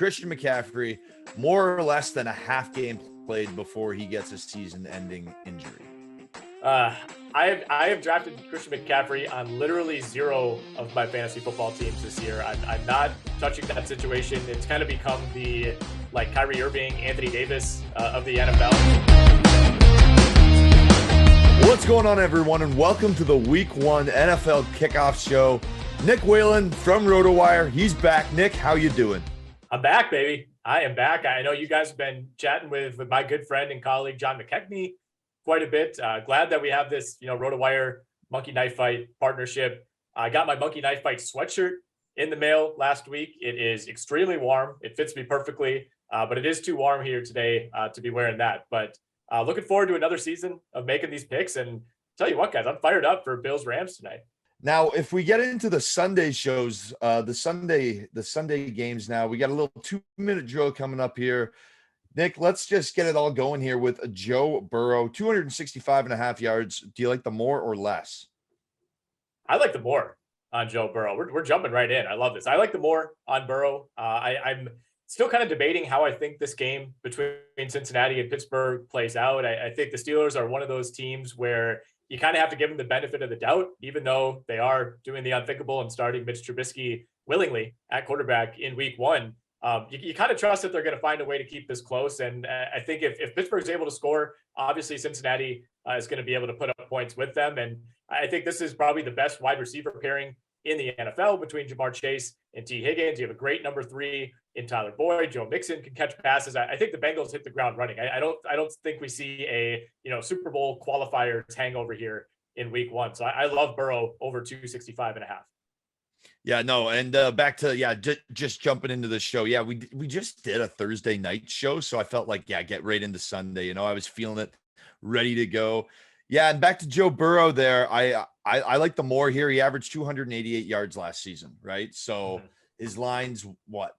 Christian McCaffrey, more or less than a half game played before he gets a season-ending injury? I have drafted Christian McCaffrey on literally zero of my fantasy football teams this year. I'm not touching that situation. It's kind of become the Kyrie Irving, Anthony Davis of the NFL. What's going on, everyone, and welcome to the Week 1 NFL Kickoff Show. Nick Whalen from Rotowire. He's back. Nick, how you doing? I'm back, baby. I am back. I know you guys have been chatting with my good friend and colleague, John McKechnie, quite a bit. Glad that we have this, Rotowire Monkey Knife Fight partnership. I got my Monkey Knife Fight sweatshirt in the mail last week. It is extremely warm. It fits me perfectly, but it is too warm here today to be wearing that. But looking forward to another season of making these picks. And tell you what, guys, I'm fired up for Bills Rams tonight. Now, if we get into the Sunday shows, the Sunday games now, we got a little 2-minute drill coming up here. Nick, let's just get it all going here with Joe Burrow, 265.5 yards. Do you like the more or less? I like the more on Joe Burrow. We're jumping right in. I love this. I like the more on Burrow. I'm still kind of debating how I think this game between Cincinnati and Pittsburgh plays out. I think the Steelers are one of those teams where you kind of have to give them the benefit of the doubt, even though they are doing the unthinkable and starting Mitch Trubisky willingly at quarterback in week 1. You kind of trust that they're going to find a way to keep this close. And I think if Pittsburgh's able to score, obviously Cincinnati is going to be able to put up points with them. And I think this is probably the best wide receiver pairing in the NFL between Jamar Chase and T. Higgins. You have a great number 3 in Tyler Boyd. Joe Mixon can catch passes. I think the Bengals hit the ground running. I don't think we see a Super Bowl qualifiers hangover here in week 1. So I love Burrow over 265.5. Yeah, no, and back to just jumping into the show. Yeah, we just did a Thursday night show, so I felt like get right into Sunday. I was feeling it, ready to go. Yeah, and back to Joe Burrow there. I like the more here. He averaged 288 yards last season, right? So his line's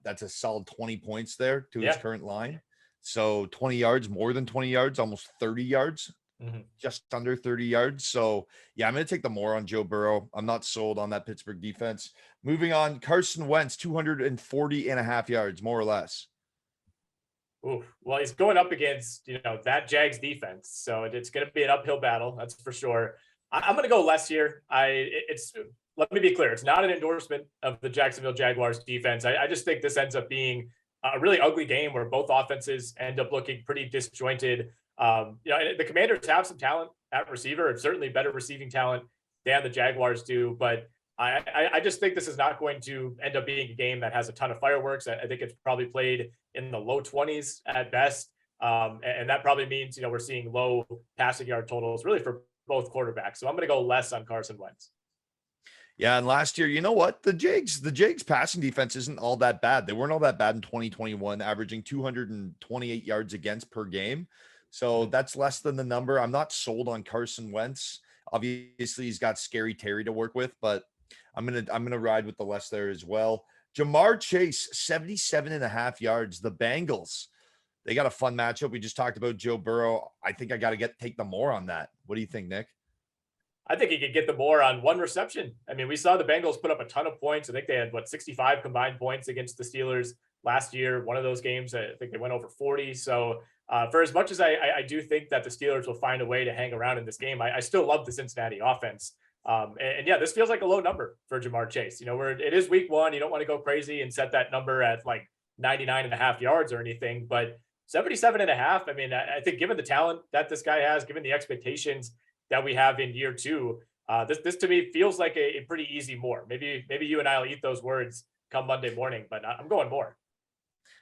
that's a solid 20 points there to his current line. So 20 yards, more than 20 yards, almost 30 yards. Just under 30 yards. So yeah, I'm going to take the more on Joe Burrow. I'm not sold on that Pittsburgh defense. Moving on, Carson Wentz, 240.5 yards, more or less. Ooh, well, he's going up against, that Jags defense. So it's going to be an uphill battle. That's for sure. I'm going to go less here. Let me be clear. It's not an endorsement of the Jacksonville Jaguars defense. I just think this ends up being a really ugly game where both offenses end up looking pretty disjointed. The Commanders have some talent at receiver, and certainly better receiving talent than the Jaguars do. But I just think this is not going to end up being a game that has a ton of fireworks. I think it's probably played in the low 20s at best. And that probably means, we're seeing low passing yard totals really for both quarterbacks. So I'm going to go less on Carson Wentz. Yeah, and last year, you know what? The Jags passing defense isn't all that bad. They weren't all that bad in 2021, averaging 228 yards against per game. So that's less than the number. I'm not sold on Carson Wentz. Obviously, he's got Scary Terry to work with, but I'm gonna ride with the less there as well. Jamar Chase, 77.5 yards. The Bengals, they got a fun matchup. We just talked about Joe Burrow. I think I got to take the more on that. What do you think, Nick? I think he could get the more on one reception. I mean, we saw the Bengals put up a ton of points. I think they had 65 combined points against the Steelers last year. One of those games, I think they went over 40. So for as much as I do think that the Steelers will find a way to hang around in this game, I still love the Cincinnati offense. And this feels like a low number for Jamar Chase. It is week 1. You don't want to go crazy and set that number at 99.5 yards or anything, but 77.5. I mean, I think given the talent that this guy has, given the expectations that we have in year 2, this to me feels like a pretty easy more. Maybe you and I will eat those words come Monday morning, but I'm going more.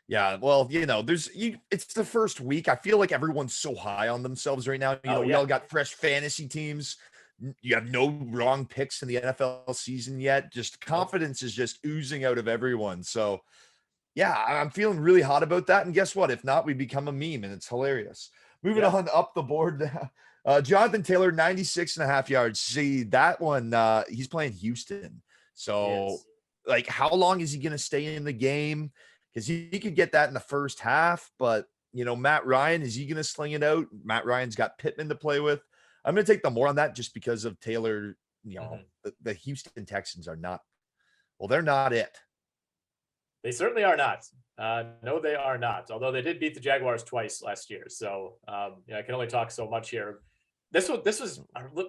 Yeah, well, it's the first week. I feel like everyone's so high on themselves right now. We all got fresh fantasy teams. You have no wrong picks in the NFL season yet. Just confidence is just oozing out of everyone. So, yeah, I'm feeling really hot about that. And guess what? If not, we become a meme, and it's hilarious. Moving on up the board, Jonathan Taylor, 96.5 yards. See, that one, he's playing Houston. So, how long is he going to stay in the game? Because he could get that in the first half, but, Matt Ryan, is he going to sling it out? Matt Ryan's got Pittman to play with. I'm going to take the more on that just because of Taylor. The Houston Texans are not, they're not it. They certainly are not. No, they are not. Although they did beat the Jaguars twice last year, so I can only talk so much here. This was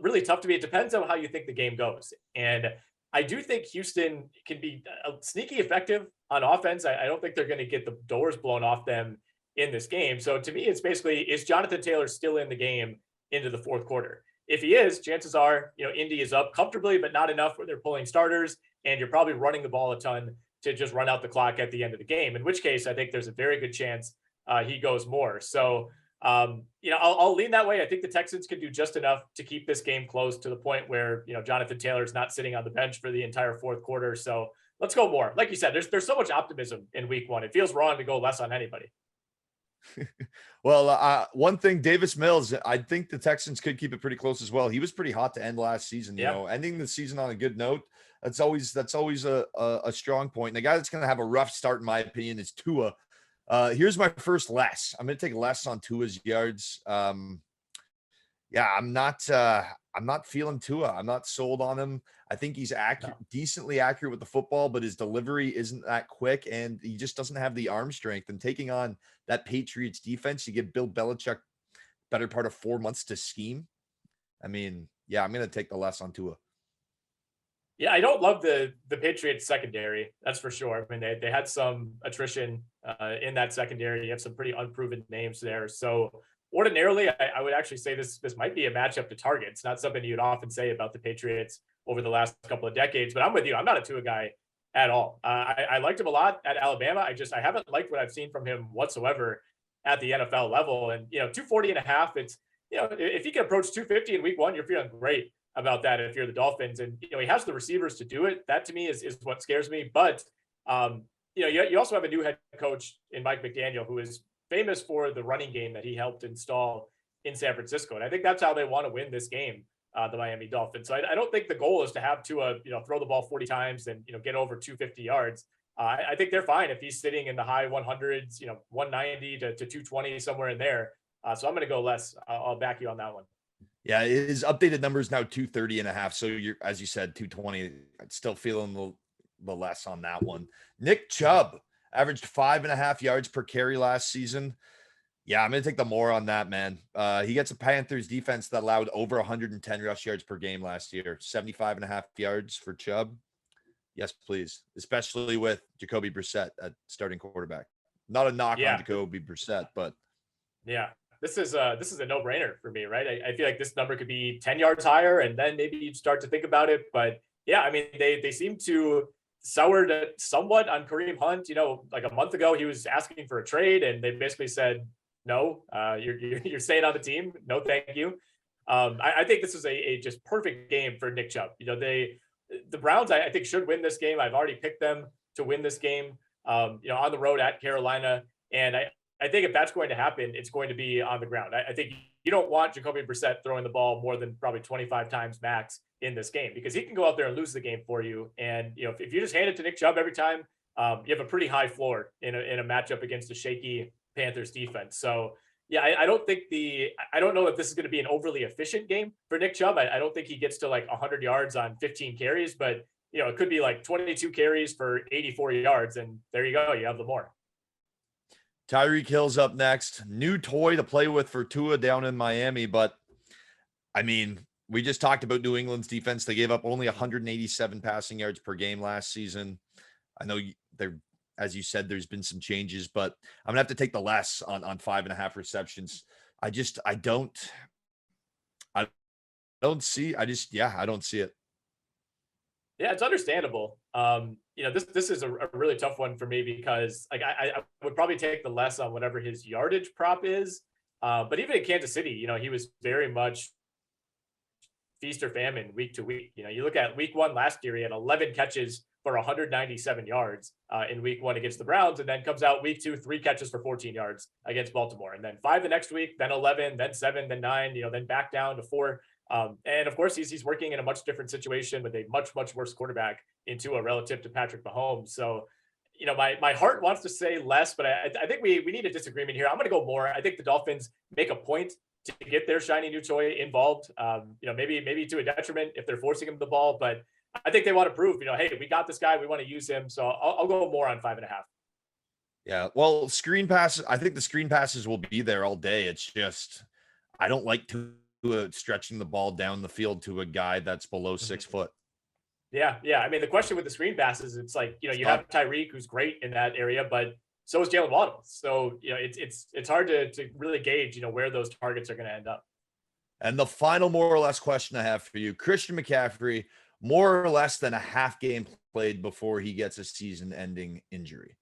really tough to me. It depends on how you think the game goes, and I do think Houston can be sneaky effective on offense. I don't think they're going to get the doors blown off them in this game. So to me, it's basically, is Jonathan Taylor still in the game into the fourth quarter? If he is, chances are, Indy is up comfortably, but not enough where they're pulling starters, and you're probably running the ball a ton to just run out the clock at the end of the game, in which case I think there's a very good chance he goes more. So, I'll lean that way. I think the Texans can do just enough to keep this game close to the point where, Jonathan Taylor's not sitting on the bench for the entire fourth quarter. So let's go more. Like you said, there's so much optimism in week one. It feels wrong to go less on anybody. Well, one thing, Davis Mills, I think the Texans could keep it pretty close as well. He was pretty hot to end last season. Ending the season on a good note. That's always a strong point. And the guy that's going to have a rough start, in my opinion, is Tua. Here's my first less. I'm going to take less on Tua's yards. I'm not feeling Tua. I'm not sold on him. I think he's decently accurate with the football, but his delivery isn't that quick, and he just doesn't have the arm strength. And taking on that Patriots defense, you give Bill Belichick better part of 4 months to scheme. I mean, I'm going to take the less on Tua. Yeah, I don't love the Patriots secondary. That's for sure. I mean, they had some attrition in that secondary. You have some pretty unproven names there. So ordinarily, I would actually say this might be a matchup to target. It's not something you'd often say about the Patriots over the last couple of decades. But I'm with you. I'm not a Tua guy at all. I liked him a lot at Alabama. I haven't liked what I've seen from him whatsoever at the NFL level. And 240.5. It's if he can approach 250 in week one, you're feeling great about that if you're the Dolphins. And he has the receivers to do it. That to me is what scares me. But you also have a new head coach in Mike McDaniel, who is famous for the running game that he helped install in San Francisco. And I think that's how they want to win this game, the Miami Dolphins. So I don't think the goal is to have Tua throw the ball 40 times and get over 250 yards. I think they're fine if he's sitting in the high 100s, 190 to 220, somewhere in there. So I'm going to go less. I'll back you on that one. Yeah, his updated number is now 230.5. So you're, as you said, 220. I'm still feeling the less on that one. Nick Chubb averaged 5.5 yards per carry last season. Yeah, I'm going to take the more on that, man. He gets a Panthers defense that allowed over 110 rush yards per game last year. 75.5 yards for Chubb. Yes, please. Especially with Jacoby Brissett at starting quarterback. Not a knock on Jacoby Brissett, but yeah. This is a no-brainer for me, right? I feel like this number could be 10 yards higher, and then maybe you'd start to think about it. But yeah, I mean, they seem to soured somewhat on Kareem Hunt. Like a month ago, he was asking for a trade, and they basically said, no, you're staying on the team. No, thank you. I think this is a just perfect game for Nick Chubb. The Browns, I think, should win this game. I've already picked them to win this game, on the road at Carolina. And I think if that's going to happen, it's going to be on the ground. I think you don't want Jacoby Brissett throwing the ball more than probably 25 times max in this game, because he can go out there and lose the game for you. And, if you just hand it to Nick Chubb every time, you have a pretty high floor in a matchup against a shaky Panthers defense. So yeah, I don't know if this is going to be an overly efficient game for Nick Chubb. I don't think he gets to like 100 yards on 15 carries, but it could be like 22 carries for 84 yards. And there you go. You have the more. Tyreek Hill's up next. New toy to play with for Tua down in Miami. But, I mean, we just talked about New England's defense. They gave up only 187 passing yards per game last season. I know as you said, there's been some changes, but I'm going to have to take the less on 5.5 receptions. I don't see it. Yeah, it's understandable. This is a really tough one for me because I would probably take the less on whatever his yardage prop is. But even in Kansas City, he was very much feast or famine week to week. You look at week one last year, he had 11 catches for 197 yards in week one against the Browns, and then comes out week two, 3 catches for 14 yards against Baltimore, and then 5 the next week, then 11, then 7, then 9, then back down to 4. And of course, he's working in a much different situation with a much, much worse quarterback in Tua relative to Patrick Mahomes. So, my heart wants to say less, but I think we need a disagreement here. I'm going to go more. I think the Dolphins make a point to get their shiny new toy involved. Maybe to a detriment if they're forcing him the ball, but I think they want to prove, hey, we got this guy, we want to use him. So I'll go more on 5.5. Yeah, well, screen passes. I think the screen passes will be there all day. It's just I don't like to stretching the ball down the field to a guy that's below 6 foot. Yeah. I mean, the question with the screen passes, it's like, you have Tyreek, who's great in that area, but so is Jalen Waddle. So, it's hard to really gauge, where those targets are going to end up. And the final more or less question I have for you, Christian McCaffrey, more or less than a half game played before he gets a season-ending injury.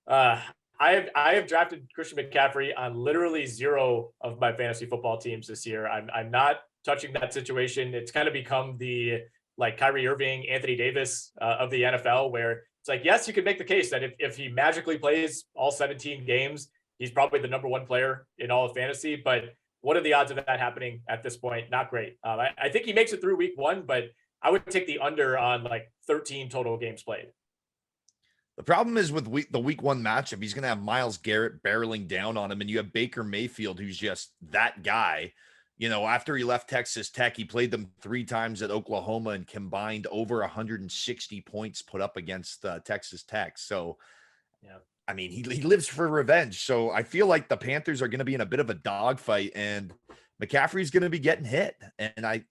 I have drafted Christian McCaffrey on literally 0 of my fantasy football teams this year. I'm not touching that situation. It's kind of become the like Kyrie Irving, Anthony Davis of the NFL, where it's like, yes, you could make the case that if he magically plays all 17 games, he's probably the number 1 player in all of fantasy. But what are the odds of that happening at this point? Not great. I think he makes it through week 1, but I would take the under on like 13 total games played. The problem is with the week 1 matchup, he's going to have Myles Garrett barreling down on him, and you have Baker Mayfield, who's just that guy. After he left Texas Tech, he played them 3 times at Oklahoma and combined over 160 points put up against Texas Tech. So, yeah, I mean, he lives for revenge. So I feel like the Panthers are going to be in a bit of a dogfight, and McCaffrey's going to be getting hit. And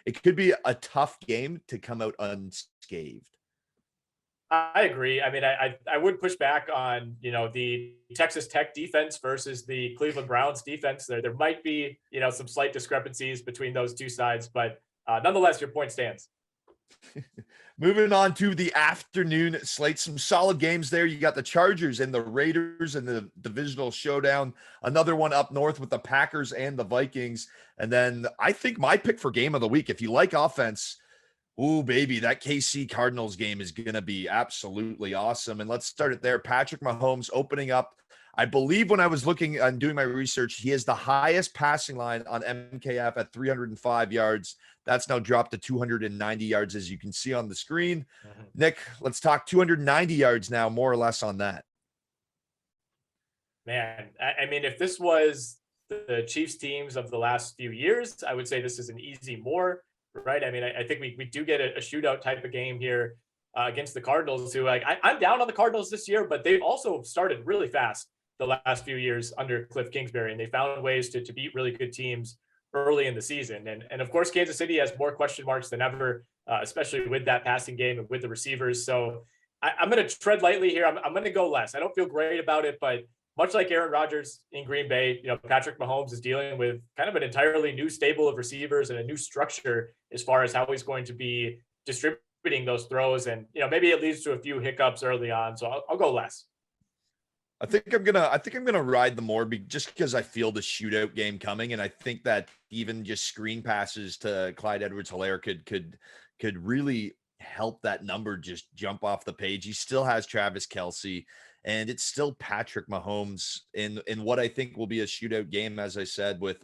it could be a tough game to come out unscathed. I agree. I mean, I would push back on, the Texas Tech defense versus the Cleveland Browns defense. There might be, some slight discrepancies between those two sides, but nonetheless, your point stands. Moving on to the afternoon slate, some solid games there. You got the Chargers and the Raiders in the divisional showdown. Another one up north with the Packers and the Vikings. And then I think my pick for game of the week, if you like offense, ooh, baby, that KC Cardinals game is going to be absolutely awesome. And let's start it there. Patrick Mahomes opening up. I believe when I was looking and doing my research, he has the highest passing line on MKF at 305 yards. That's now dropped to 290 yards, as you can see on the screen. Mm-hmm. Nick, let's talk 290 yards now, more or less on that. Man, I mean, if this was the Chiefs teams of the last few years, I would say this is an easy more. Right. I mean, I think we do get a shootout type of game here against the Cardinals, who I'm down on the Cardinals this year, but they've also started really fast the last few years under Cliff Kingsbury, and they found ways to beat really good teams early in the season. And of course, Kansas City has more question marks than ever, especially with that passing game and with the receivers. So I'm going to tread lightly here. I'm going to go less. I don't feel great about it, but much like Aaron Rodgers in Green Bay, Patrick Mahomes is dealing with kind of an entirely new stable of receivers and a new structure as far as how he's going to be distributing those throws. And, maybe it leads to a few hiccups early on. So I'll go less. I think I'm gonna ride the more just because I feel the shootout game coming, and I think that even just screen passes to Clyde Edwards-Helaire could really help that number just jump off the page. He still has Travis Kelce. And it's still Patrick Mahomes in what I think will be a shootout game, as I said, with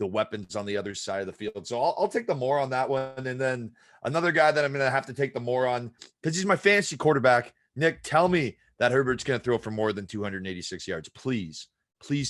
the weapons on the other side of the field. So I'll take the more on that one. And then another guy that I'm going to have to take the more on because he's my fantasy quarterback. Nick, tell me that Herbert's going to throw for more than 286 yards. Please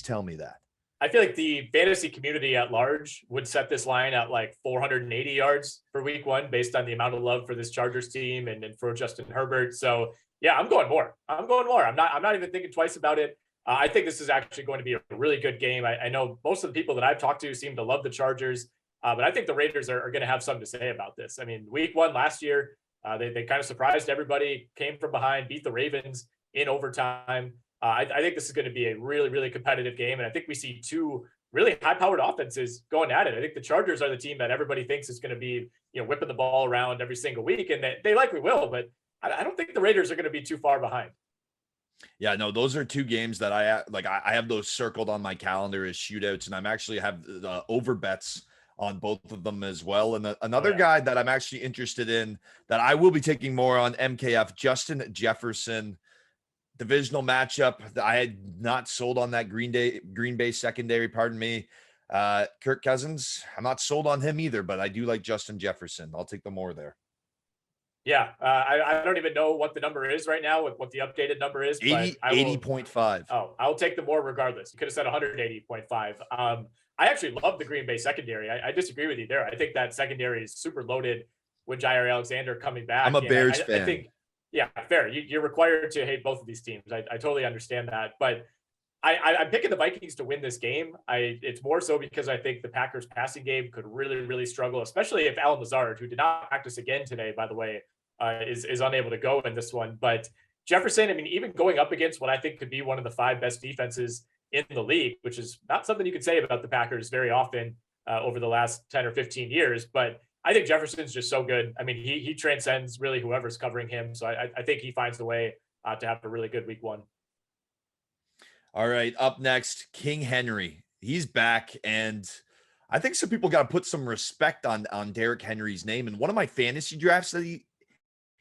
tell me that. I feel like the fantasy community at large would set this line at like 480 yards for week 1 based on the amount of love for this Chargers team and for Justin Herbert. So yeah, I'm going more. I'm not even thinking twice about it. I think this is actually going to be a really good game. I know most of the people that I've talked to seem to love the Chargers, but I think the Raiders are going to have something to say about this. I mean, week 1 last year, they kind of surprised everybody, came from behind, beat the Ravens in overtime. I think this is going to be a really, really competitive game. And I think we see 2 really high-powered offenses going at it. I think the Chargers are the team that everybody thinks is going to be, whipping the ball around every single week, and they likely will, but I don't think the Raiders are going to be too far behind. Yeah, no, those are 2 games that I have those circled on my calendar as shootouts, and I'm actually have the over bets on both of them as well. And another guy that I'm actually interested in that I will be taking more on MKF, Justin Jefferson, divisional matchup. I had not sold on that Green Bay secondary, pardon me. Kirk Cousins, I'm not sold on him either, but I do like Justin Jefferson. I'll take the more there. Yeah, I don't even know what the number is right now, what the updated number is. 80.5. Oh, I'll take the more regardless. You could have said 180.5. I actually love the Green Bay secondary. I disagree with you there. I think that secondary is super loaded. with Jair Alexander coming back. I'm a And Bears I fan. think, yeah, fair. You're required to hate both of these teams. I totally understand that. But I'm picking the Vikings to win this game. It's more so because I think the Packers passing game could really, really struggle, especially if Alan Lazard, who did not practice again today, by the way, is unable to go in this one. But Jefferson, I mean, even going up against what I think could be one of the 5 best defenses in the league, which is not something you can say about the Packers very often over the last 10 or 15 years. But I think Jefferson's just so good. I mean, he transcends really whoever's covering him. So I think he finds the way to have a really good week 1. All right, up next, King Henry. He's back, and I think some people got to put some respect on Derrick Henry's name. And one of my fantasy drafts that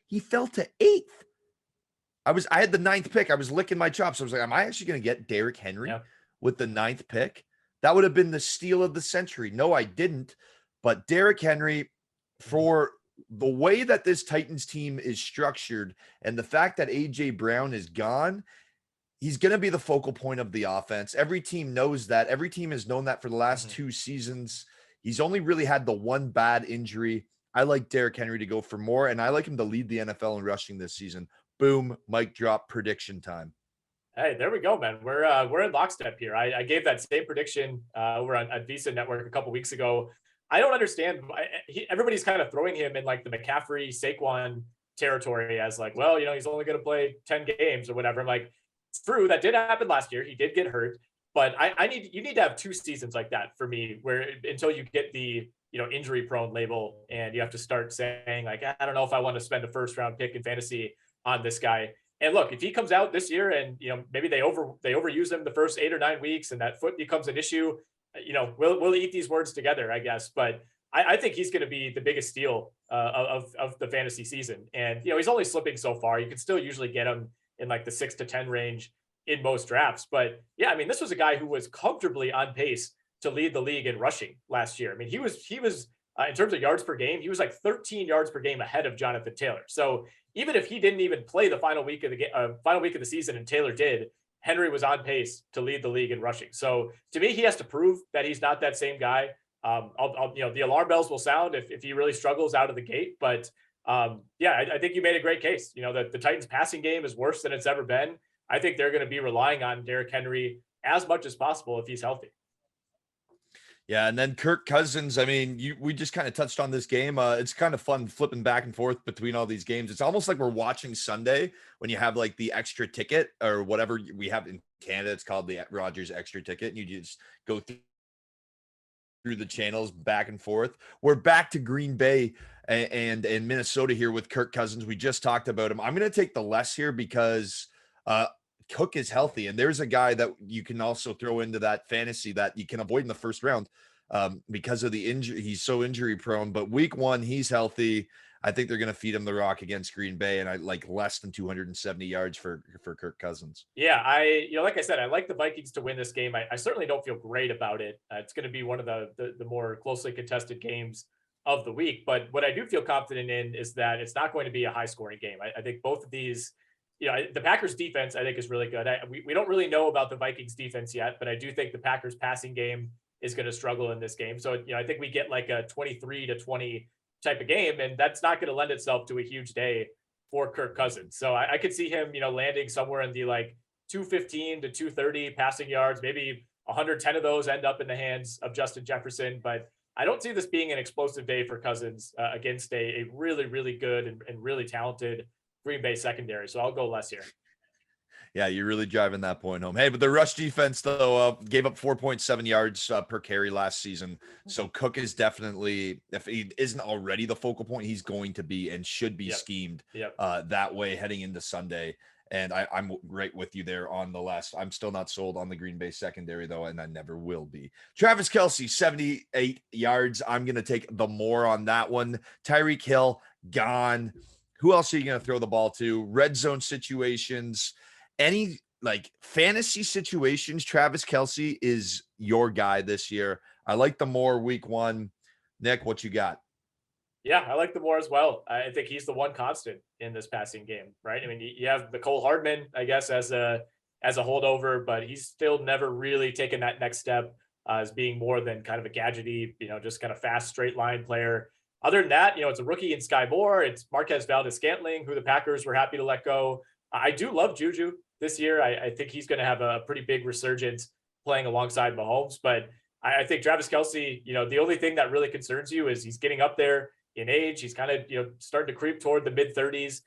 he fell to 8th. I had the 9th pick. I was licking my chops. I was like, am I actually going to get Derrick Henry with the 9th pick? That would have been the steal of the century. No, I didn't. But Derrick Henry, for the way that this Titans team is structured and the fact that A.J. Brown is gone, he's going to be the focal point of the offense. Every team knows that. Every team has known that for the last 2 seasons. He's only really had the one bad injury. I like Derrick Henry to go for more, and I like him to lead the NFL in rushing this season. Boom, mic drop, prediction time. Hey, there we go, man. We're in lockstep here. I gave that same prediction over on Visa Network a couple weeks ago. I don't understand. Everybody's kind of throwing him in like the McCaffrey, Saquon territory as like, well, he's only going to play 10 games or whatever. I'm like, it's true. That did happen last year. He did get hurt, but you need to have 2 seasons like that for me, where until you get the injury prone label and you have to start saying like, I don't know if I want to spend a 1st round pick in fantasy on this guy. And look, if he comes out this year and maybe they overuse him the first 8 or 9 weeks and that foot becomes an issue, we'll eat these words together, I guess. But I think he's going to be the biggest steal of the fantasy season. And he's only slipping so far. You can still usually get him in like the 6 to 10 range in most drafts. But yeah, I mean, this was a guy who was comfortably on pace to lead the league in rushing last year. I mean, he was in terms of yards per game, he was like 13 yards per game ahead of Jonathan Taylor. So even if he didn't even play the final week of the season and Taylor did, Henry was on pace to lead the league in rushing. So to me, he has to prove that he's not that same guy. The alarm bells will sound if he really struggles out of the gate. But I think you made a great case. That the Titans passing game is worse than it's ever been. I think they're going to be relying on Derrick Henry as much as possible if he's healthy. Yeah, and then Kirk Cousins, I mean, we just kind of touched on this game. It's kind of fun flipping back and forth between all these games. It's almost like we're watching Sunday when you have like the extra ticket or whatever we have in Canada. It's called the Rogers extra ticket, and you just go through the channels back and forth. We're back to Green Bay and Minnesota here with Kirk Cousins. We just talked about him. I'm going to take the less here because Cook is healthy, and there's a guy that you can also throw into that fantasy that you can avoid in the 1st round because of the injury. He's so injury prone, but week 1, he's healthy. I think they're going to feed him the rock against Green Bay, and I like less than 270 yards for Kirk Cousins. Yeah, like I said, I like the Vikings to win this game. I certainly don't feel great about it. It's going to be one of the more closely contested games of the week, but what I do feel confident in is that it's not going to be a high scoring game. I think both of these, the Packers defense, I think, is really good. We don't really know about the Vikings defense yet, but I do think the Packers passing game is going to struggle in this game. So, I think we get like a 23-20 type of game, and that's not going to lend itself to a huge day for Kirk Cousins. So I could see him, landing somewhere in the like 215 to 230 passing yards, maybe 110 of those end up in the hands of Justin Jefferson. But I don't see this being an explosive day for Cousins against a really, really good and really talented Green Bay secondary. So I'll go less here. Yeah, you're really driving that point home. Hey, but the rush defense, though, gave up 4.7 yards per carry last season. So Cook is definitely, if he isn't already the focal point, he's going to be and should be schemed that way heading into Sunday. And I'm right with you there on the last. I'm still not sold on the Green Bay secondary, though, and I never will be. Travis Kelce, 78 yards. I'm going to take the more on that one. Tyreek Hill, gone. Who else are you going to throw the ball to? Red zone situations, any like fantasy situations. Travis Kelce is your guy this year. I like the more week 1. Nick, what you got? Yeah, I like the more as well. I think he's the one constant in this passing game, right? I mean, you have Nicole Hardman, I guess, as a holdover, but he's still never really taken that next step as being more than kind of a gadgety, just kind of fast straight line player. other than that, it's a rookie in Sky Moore. It's Marquez Valdez-Scantling, who the Packers were happy to let go. I do love Juju this year. I think he's going to have a pretty big resurgence playing alongside Mahomes. But I think Travis Kelce, the only thing that really concerns you is he's getting up there in age. He's kind of, starting to creep toward the mid-30s.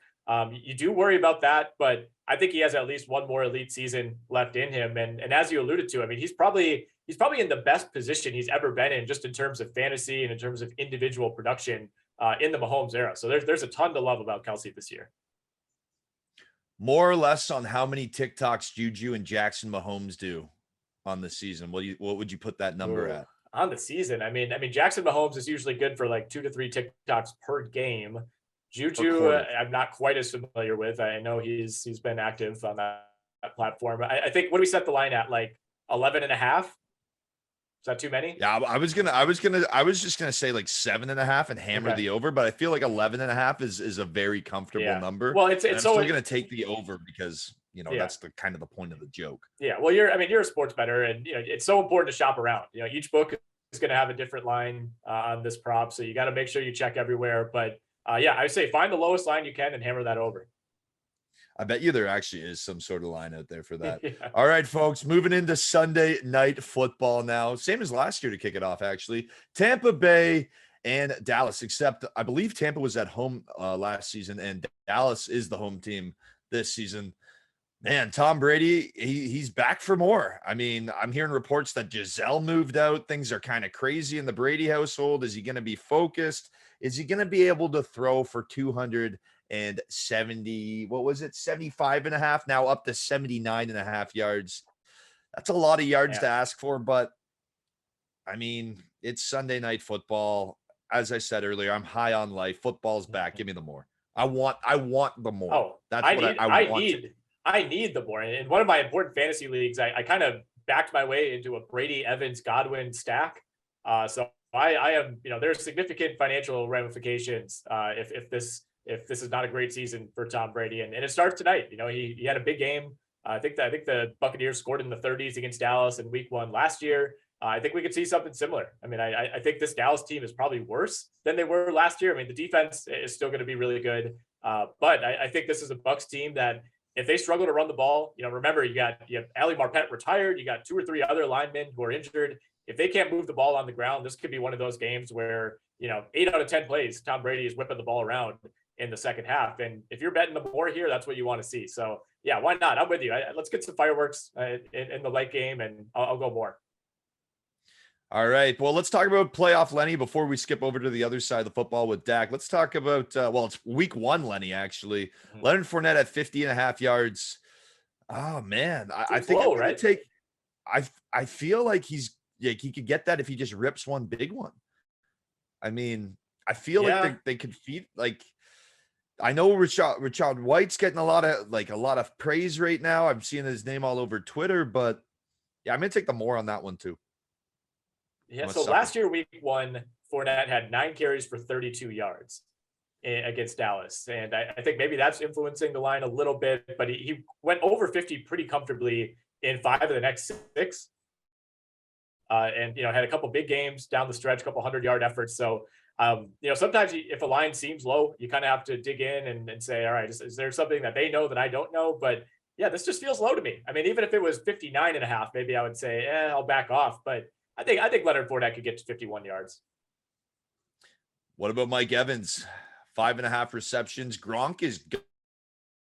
You do worry about that, but I think he has at least one more elite season left in him. And as you alluded to, I mean, he's probably in the best position he's ever been in, just in terms of fantasy and in terms of individual production in the Mahomes era. So there's a ton to love about Kelce this year. More or less on how many TikToks Juju and Jackson Mahomes do on the season. What would you put that number at? On the season? I mean, Jackson Mahomes is usually good for like 2 to 3 TikToks per game. Juju, I'm not quite as familiar with. I know he's been active on that platform. I think, what do we set the line at? Like 11.5? Is that too many? Yeah, I was just gonna say like 7.5 and hammer the over, but I feel like 11.5 is a very comfortable number. Well, it's still gonna take the over because that's the kind of the point of the joke. Yeah, well, you're a sports bettor, and it's so important to shop around. Each book is gonna have a different line on this prop, so you got to make sure you check everywhere. But I would say find the lowest line you can and hammer that over. I bet you there actually is some sort of line out there for that. All right, folks, moving into Sunday night football now. Same as last year to kick it off, actually. Tampa Bay and Dallas, except I believe Tampa was at home last season, and Dallas is the home team this season. Man, Tom Brady, he's back for more. I mean, I'm hearing reports that Giselle moved out. Things are kind of crazy in the Brady household. Is he going to be focused? Is he going to be able to throw for 270, 75.5, now up to 79.5 yards? That's a lot of yards to ask for, but I mean, it's Sunday night football. As I said earlier, I'm high on life. Football's back. Give me the more. I want the more. Oh, that's I need the more. In one of my important fantasy leagues, I kind of backed my way into a Brady, Evans, Godwin stack. So I am, there's significant financial ramifications if this is not a great season for Tom Brady, and it starts tonight. He had a big game. I think the Buccaneers scored in the 30s against Dallas in Week 1 last year. I think we could see something similar. I mean, I think this Dallas team is probably worse than they were last year. I mean, the defense is still going to be really good, but I think this is a Bucs team that, if they struggle to run the ball, remember you have Ali Marpet retired, you got 2 or 3 other linemen who are injured. If they can't move the ball on the ground, this could be one of those games where 8 out of 10 plays, Tom Brady is whipping the ball around in the second half. And if you're betting the more here, that's what you want to see. So yeah, why not? I'm with you. Let's get some fireworks in the late game, and I'll go more. All right. Well, let's talk about playoff Lenny before we skip over to the other side of the football with Dak. Let's talk about, it's Week 1 Lenny, actually. Mm-hmm. Leonard Fournette at 50.5 yards. Oh, man. I think low, right? I feel like he could get that if he just rips one big one. I mean, I feel like they could feed, like, I know Richard White's getting a lot of praise right now. I'm seeing his name all over Twitter, but yeah, I'm going to take the more on that one too. Yeah, so last year, Week 1, Fournette had 9 carries for 32 yards against Dallas. And I think maybe that's influencing the line a little bit, but he went over 50 pretty comfortably in 5 of the next 6. And, had a couple big games down the stretch, a couple 100-yard efforts. So, sometimes if a line seems low, you kind of have to dig in and say, all right, is there something that they know that I don't know? But yeah, this just feels low to me. I mean, even if it was 59.5, maybe I would say, I'll back off. But I think Leonard Fournette could get to 51 yards. What about Mike Evans? 5.5 receptions. Gronk is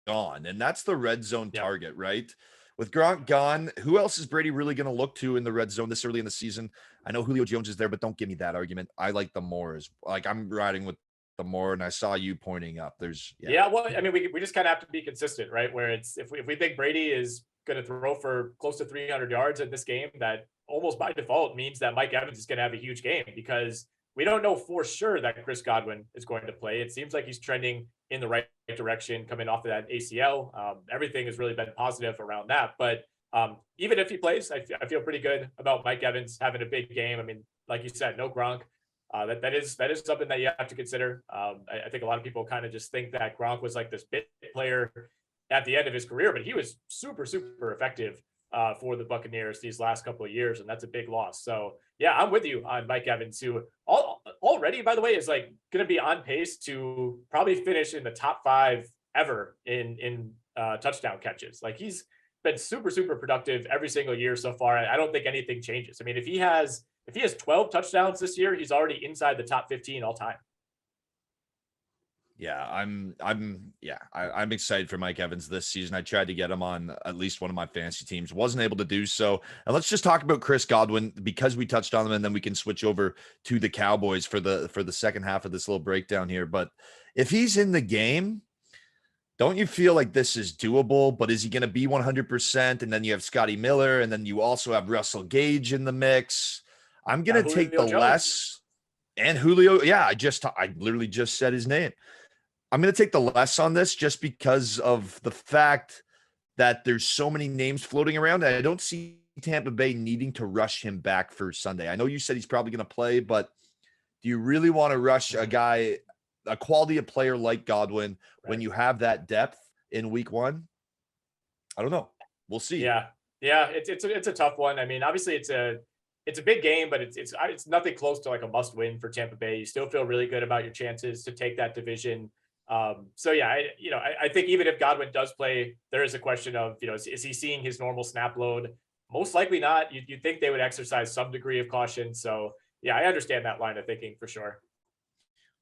gone, and that's the red zone target, right? With Gronk gone, who else is Brady really going to look to in the red zone this early in the season? I know Julio Jones is there, but don't give me that argument. I like the Moores. Like, I'm riding with the more, and I saw you pointing up. Well, I mean, we just kind of have to be consistent, right? Where it's if we think Brady is going to throw for close to 300 yards in this game, that almost by default means that Mike Evans is going to have a huge game, because we don't know for sure that Chris Godwin is going to play. It seems like he's trending in the right direction coming off of that ACL. Everything has really been positive around that. But even if he plays, I feel pretty good about Mike Evans having a big game. I mean, like you said, no Gronk. That is something that you have to consider. I think a lot of people kind of just think that Gronk was like this bit player at the end of his career, but he was super, super effective for the Buccaneers these last couple of years, and that's a big loss. So yeah, I'm with you on Mike Evans, who already, by the way, is like going to be on pace to probably finish in the top 5 ever in touchdown catches. Like he's been super, super productive every single year so far. I don't think anything changes. I mean, if he has 12 touchdowns this year, he's already inside the top 15 all time. Yeah, I'm excited for Mike Evans this season. I tried to get him on at least one of my fantasy teams, wasn't able to do so. And let's just talk about Chris Godwin because we touched on them, and then we can switch over to the Cowboys for the second half of this little breakdown here. But if he's in the game, don't you feel like this is doable? But is he going to be 100%? And then you have Scotty Miller, and then you also have Russell Gage in the mix. I'm going to take the less. And Julio. Yeah, I literally just said his name. I'm going to take the less on this just because of the fact that there's so many names floating around. And I don't see Tampa Bay needing to rush him back for Sunday. I know you said he's probably going to play, but do you really want to rush a guy, a quality of player like Godwin, when you have that depth in week 1? I don't know. We'll see. Yeah. It's a tough one. I mean, obviously it's a big game, but it's nothing close to like a must win for Tampa Bay. You still feel really good about your chances to take that division. So yeah, I think even if Godwin does play, there is a question of, is he seeing his normal snap load? Most likely not. You'd think they would exercise some degree of caution. So yeah, I understand that line of thinking for sure.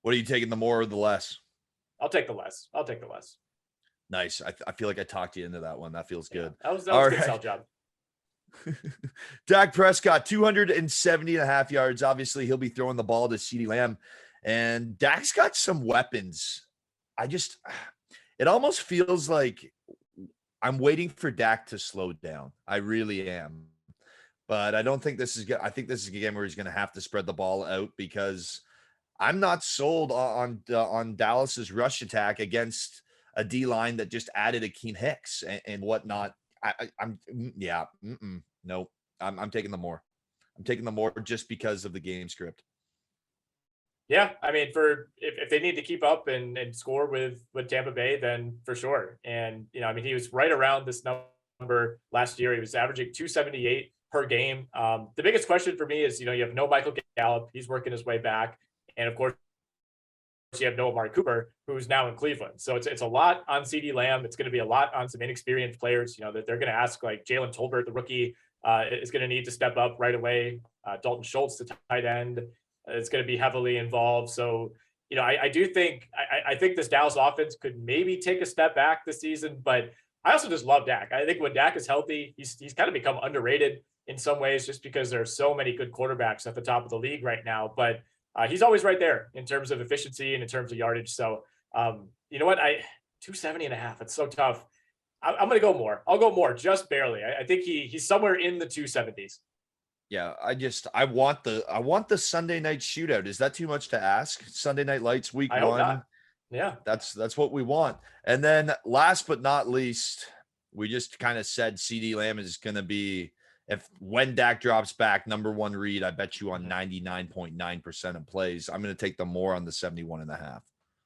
What are you taking, the more or the less? I'll take the less. Nice. I feel like I talked you into that one. That feels good. Yeah, that was a good sell job. Dak Prescott, 270.5 yards. Obviously, he'll be throwing the ball to CeeDee Lamb. And Dak's got some weapons. It almost feels like I'm waiting for Dak to slow down. I really am. But I don't think this is good. I think this is a game where he's going to have to spread the ball out because I'm not sold on Dallas's rush attack against a D line that just added Akeem Hicks and whatnot. Nope. I'm taking the more. I'm taking the more just because of the game script. Yeah, I mean, if they need to keep up and score with Tampa Bay, then for sure. And I mean, he was right around this number last year. He was averaging 278 per game. The biggest question for me is, you have no Michael Gallup. He's working his way back, and of course, you have no Amari Cooper, who's now in Cleveland. So it's a lot on CeeDee Lamb. It's going to be a lot on some inexperienced players. That they're going to ask, like Jalen Tolbert, the rookie, is going to need to step up right away. Dalton Schultz, the tight end, is going to be heavily involved. So, I do think I think this Dallas offense could maybe take a step back this season, but I also just love Dak. I think when Dak is healthy, he's kind of become underrated in some ways just because there are so many good quarterbacks at the top of the league right now. But he's always right there in terms of efficiency and in terms of yardage. So, you know what? 270.5. It's so tough. I'm going to go more. I'll go more, just barely. I think he's somewhere in the 270s. Yeah, I want the Sunday night shootout. Is that too much to ask? Sunday Night Lights week 1. Hope not. Yeah, that's what we want. And then last but not least, we just kind of said CeeDee Lamb is going to be, when Dak drops back, number 1 read. I bet you on 99.9% of plays. I'm going to take the more on the 71.5.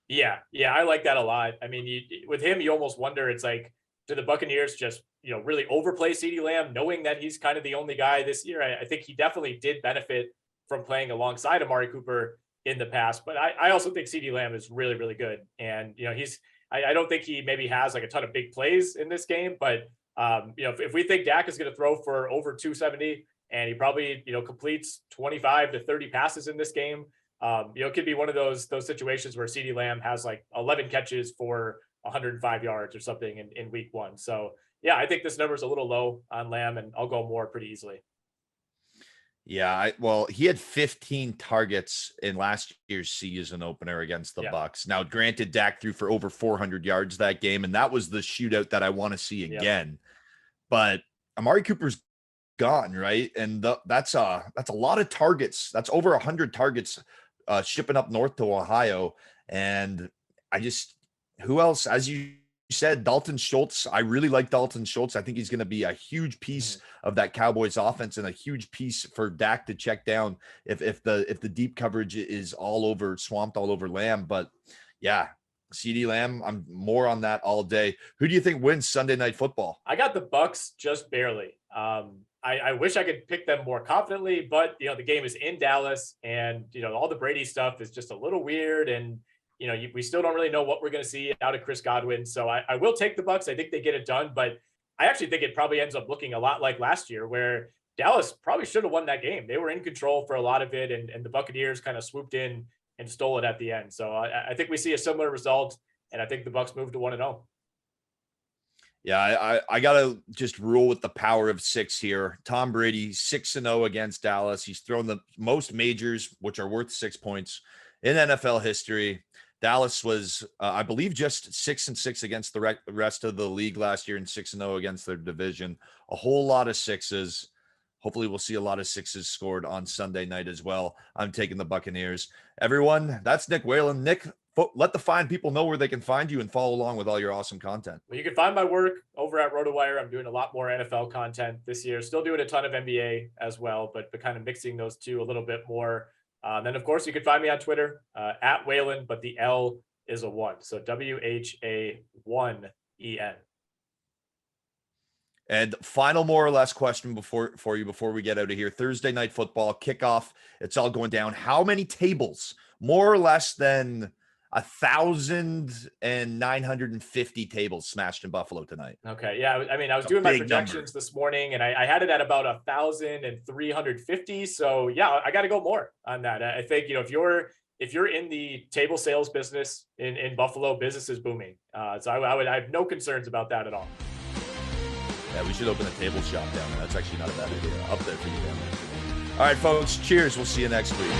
Yeah, I like that a lot. I mean, with him, you almost wonder, it's like, do the Buccaneers just really overplay CeeDee Lamb, knowing that he's kind of the only guy this year? I think he definitely did benefit from playing alongside Amari Cooper in the past, but I also think CeeDee Lamb is really, really good. And I don't think he maybe has like a ton of big plays in this game, but if we think Dak is going to throw for over 270 and he probably completes 25 to 30 passes in this game, it could be one of those situations where CeeDee Lamb has like 11 catches for 105 yards or something in week 1. So yeah, I think this number is a little low on Lamb, and I'll go more pretty easily. Yeah, he had 15 targets in last year's season opener against the Bucs. Now, granted, Dak threw for over 400 yards that game, and that was the shootout that I want to see again. But Amari Cooper's gone, right? And that's a lot of targets. That's over 100 targets shipping up north to Ohio. And who else? As you said, Dalton Schultz. I really like Dalton Schultz. I think he's going to be a huge piece of that Cowboys offense and a huge piece for Dak to check down if the deep coverage is swamped all over Lamb. But yeah, CeeDee Lamb, I'm more on that all day. Who do you think wins Sunday Night Football? I got the Bucks just barely. I wish I could pick them more confidently, but the game is in Dallas, and all the Brady stuff is just a little weird, and we still don't really know what we're going to see out of Chris Godwin. So I will take the Bucks. I think they get it done, but I actually think it probably ends up looking a lot like last year, where Dallas probably should have won that game. They were in control for a lot of it, and the Buccaneers kind of swooped in and stole it at the end. So I think we see a similar result, and I think the Bucks move to 1-0. Yeah, I gotta just rule with the power of 6 here. Tom Brady 6-0 against Dallas. He's thrown the most majors, which are worth 6 points in NFL history. Dallas was, I believe, just 6-6 against the rest of the league last year, and 6-0 against their division. A whole lot of 6s. Hopefully we'll see a lot of 6s scored on Sunday night as well. I'm taking the Buccaneers. Everyone, that's Nick Whalen. Nick, let the fine people know where they can find you and follow along with all your awesome content. Well, you can find my work over at Rotowire. I'm doing a lot more NFL content this year. Still doing a ton of NBA as well, but kind of mixing those two a little bit more. Then, of course, you can find me on Twitter at Whalen, but the L is a 1. So WHA1EN. And final more or less question before we get out of here. Thursday Night Football kickoff. It's all going down. How many tables? More or less than 1,950 tables smashed in Buffalo tonight. Okay. Yeah. I mean, I was doing my projections this morning, and I had it at about 1,350. So yeah, I got to go more on that. I think, if you're in the table sales business in Buffalo, business is booming. So I have no concerns about that at all. Yeah, we should open a table shop down there. That's actually not a bad idea. Up there for you down there. All right, folks. Cheers. We'll see you next week.